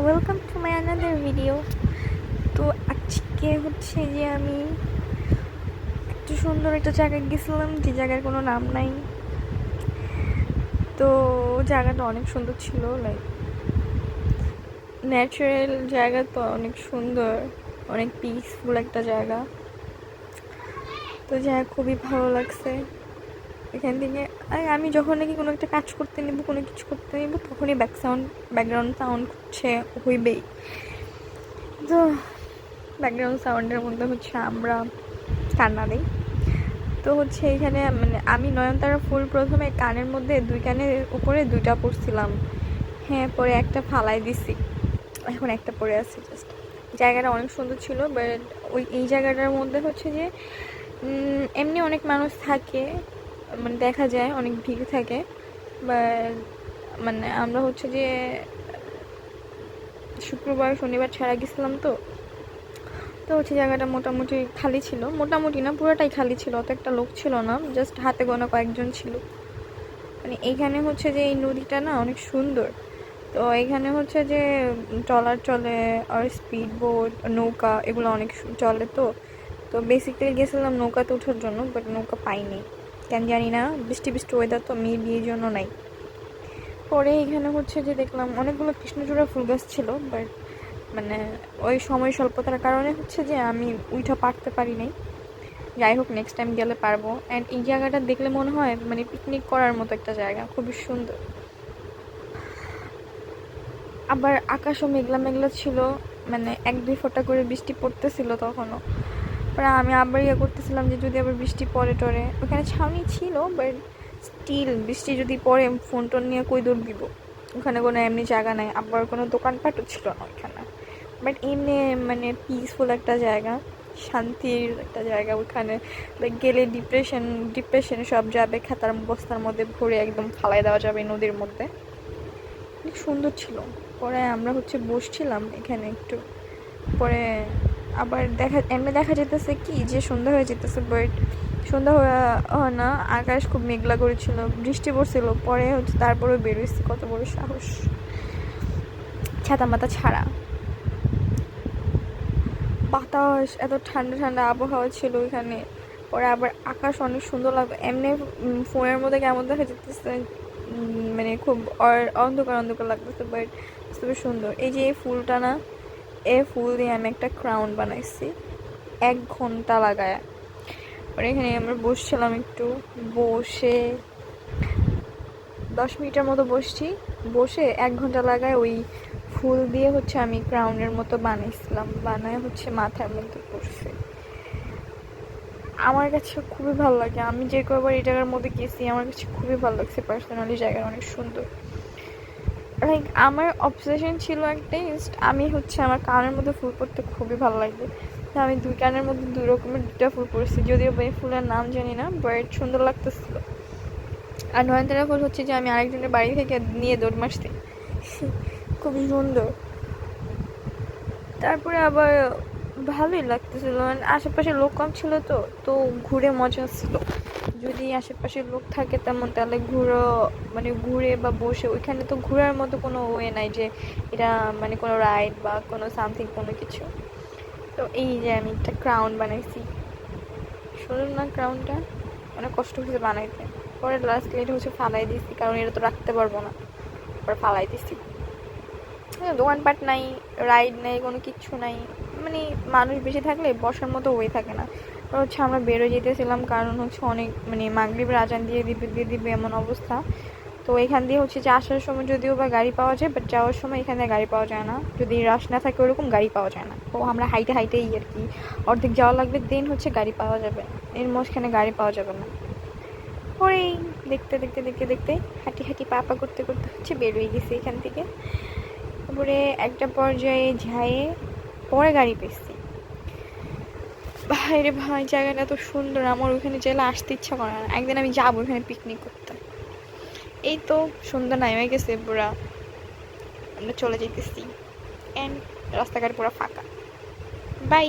Welcome to my another video. তো আজকে হচ্ছে যে আমি একটু সুন্দর একটা জায়গায় গেছিলাম, যে জায়গার কোনো নাম নাই। তো জায়গাটা অনেক সুন্দর ছিল, লাইক ন্যাচারাল জায়গা, তো অনেক সুন্দর, অনেক পিসফুল একটা জায়গা। তো জায়গা খুবই ভালো লাগছে এখান থেকে। আমি যখন নাকি কোনো একটা কাজ করতে নেব, কোনো কিছু করতে নেব, তখনই ব্যাকগ্রাউন্ড সাউন্ড হচ্ছে হইবেই। তো ব্যাকগ্রাউন্ড সাউন্ডের মধ্যে হচ্ছে আমরা কান্না দিই। তো হচ্ছে এখানে মানে আমি নয়নতারা ফুল প্রথমে কানের মধ্যে, দুই কানের উপরে দুইটা পরছিলাম। হ্যাঁ, পরে একটা ফালাই দিছি, এখন একটা পরে আছে জাস্ট। জায়গাটা অনেক সুন্দর ছিল, বাট এই জায়গাটার মধ্যে হচ্ছে যে এমনি অনেক মানুষ থাকে, মানে দেখা যায় অনেক ভিড় থাকে। বাট মানে আমরা হচ্ছে যে শুক্রবার শনিবার ছাড়া গেছিলাম, তো হচ্ছে জায়গাটা মোটামুটি খালি ছিল, মোটামুটি না পুরোটাই খালি ছিল, অত একটা লোক ছিল না, জাস্ট হাতে গোনা কয়েকজন ছিল। মানে এইখানে হচ্ছে যে এই নদীটা না অনেক সুন্দর। তো এখানে হচ্ছে যে ট্রলার চলে, আর স্পিড বোট, নৌকা, এগুলো অনেক চলে। তো বেসিক্যালি গেছিলাম নৌকাতে ওঠার জন্য, বাট নৌকা পাইনি, কেন জানি না, বৃষ্টি বৃষ্টি ওয়েদার তো, মেয়ে বিয়ের জন্য নাই। পরে এখানে হচ্ছে যে দেখলাম অনেকগুলো কৃষ্ণচূড়া ফুল গাছ ছিল, বাট মানে ওই সময় স্বল্পতার কারণে হচ্ছে যে আমি উইঠা পারতে পারি নাই। যাই হোক, নেক্সট টাইম গেলে পারবো। অ্যান্ড এই জায়গাটা দেখলে মনে হয় মানে পিকনিক করার মতো একটা জায়গা, খুবই সুন্দর। আবার আকাশও মেঘলা মেঘলা ছিল, মানে এক দুই ফোঁটা করে বৃষ্টি পড়তেছিল তখনও। পরে আমি আবার করতেছিলাম যে যদি আবার বৃষ্টি পড়ে টরে, ওখানে ছাউনি ছিল, বাট স্টিল বৃষ্টি যদি পড়ে ফোন টোন নিয়ে কই দৌড় দিব, ওখানে কোনো এমনি জায়গা নাই, আবার কোনো দোকানপাটও ছিল না ওইখানে। বাট এমনি মানে পিসফুল একটা জায়গা, শান্তির একটা জায়গা। ওখানে গেলে ডিপ্রেশন সব যাবে, খাতার বস্তার মধ্যে ভরে একদম ফালাই দেওয়া যাবে নদীর মধ্যে। অনেক সুন্দর ছিল। পরে আমরা হচ্ছে বসছিলাম এখানে একটু, পরে আবার এমনি দেখা যেতেছে কি যে সন্ধ্যা হয়ে যেতেছে, বাট সন্ধ্যা হয় না, আকাশ খুব মেঘলা করেছিল, বৃষ্টি পড়ছিল। পরে হচ্ছে তারপরেও বেরোইছি, কত বড় সাহস, ছাতা মাতা ছাড়া। বাতাস, এত ঠান্ডা ঠান্ডা আবহাওয়া ছিল ওইখানে। পরে আবার আকাশ অনেক সুন্দর লাগতো, এমনি ফোনের মধ্যে কেমন দেখা যেতেছে, মানে খুব অন্ধকার অন্ধকার লাগতেছে, বাট খুবই সুন্দর। এই যে এই ফুলটা না, এই ফুল দিয়ে আমি একটা ক্রাউন বানাইছি 1 ঘন্টা লাগায়। পরে এখানে আমরা বসছিলাম একটু, বসে 10 মিনিটের মতো বসছি, বসে 1 ঘন্টা লাগায় ওই ফুল দিয়ে হচ্ছে আমি ক্রাউনের মতো বানাইছিলাম, বানায় হচ্ছে মাথার মধ্যে পড়ছে। আমার কাছে খুবই ভালো লাগে, আমি যে কয়বার এই জায়গার মধ্যে গেছি আমার কাছে খুবই ভালো লাগছে পার্সোনালি, জায়গা অনেক সুন্দর। লাইক আমার অবসেশন ছিল একটা, আমি হচ্ছে আমার কানের মধ্যে ফুল পরতে খুবই ভালো লাগবে। তো আমি দুই কানের মধ্যে 2 রকমের 2টা ফুল পরছি, যদিও এই ফুলের নাম জানি না, বাট সুন্দর লাগতেছিল। আর নয়নতারা ফুল হচ্ছে যে আমি আরেকজনের বাড়ি থেকে নিয়ে দৌড় মারছি, খুবই সুন্দর। তারপরে আবার ভালোই লাগতেছিল, আশেপাশে লোক কম ছিল, তো ঘুরে মজা ছিল। যদি আশেপাশে লোক থাকে তেমন, তাহলে ঘুরে বা বসে, ওইখানে তো ঘোরার মতো কোনো ওয়ে নাই যে এটা মানে কোনো রাইড বা কোনো সামথিং কোনো কিছু। তো এই যে আমি একটা ক্রাউন বানাইছি, শুনুন না, ক্রাউনটা অনেক কষ্ট হয়েছে বানাইতে। পরে লাস্ট এটা হচ্ছে ফালাই দিছি, কারণ এটা তো রাখতে পারবো না, পরে ফালাই দিছি। দোকানপাট নাই, রাইড নাই, কোনো কিচ্ছু নাই, মানে মানুষ বেশি থাকলে বসার মতো ওয়ে থাকে না। হচ্ছে আমরা বেরোয় যেতেছিলাম, কারণ হচ্ছে অনেক মানে মাগরিবের আজান দিয়ে দিবে এমন অবস্থা। তো এখান দিয়ে হচ্ছে যে আসার সময় যদিও বা গাড়ি পাওয়া যায়, বাট যাওয়ার সময় এখানে গাড়ি পাওয়া যায় না, যদি রাশ না থাকে ওরকম গাড়ি পাওয়া যায় না। তো আমরা হাইটেই আর কি অর্ধেক যাওয়া লাগবে, দেন হচ্ছে গাড়ি পাওয়া যাবে, এর মাঝখানে গাড়ি পাওয়া যাবে না। পরেই দেখতে দেখতে দেখতে দেখতে হাঁটি পা করতে করতে হচ্ছে বেরোয় গেছি এখান থেকে। তারপরে একটা পর্যায়ে ঝায়ে পরে গাড়ি পেয়েছি। ভাই রে ভাই, জায়গাটা এত সুন্দর, আমার ওখানে চাইলে আসতে ইচ্ছা করে না। একদিন আমি যাবো ওখানে পিকনিক করতে। এই তো সন্ধ্যা নেমে গেছে পুরা, আমরা চলে যেতেছি, এন্ড রাস্তাঘাট পুরো ফাঁকা। বাই।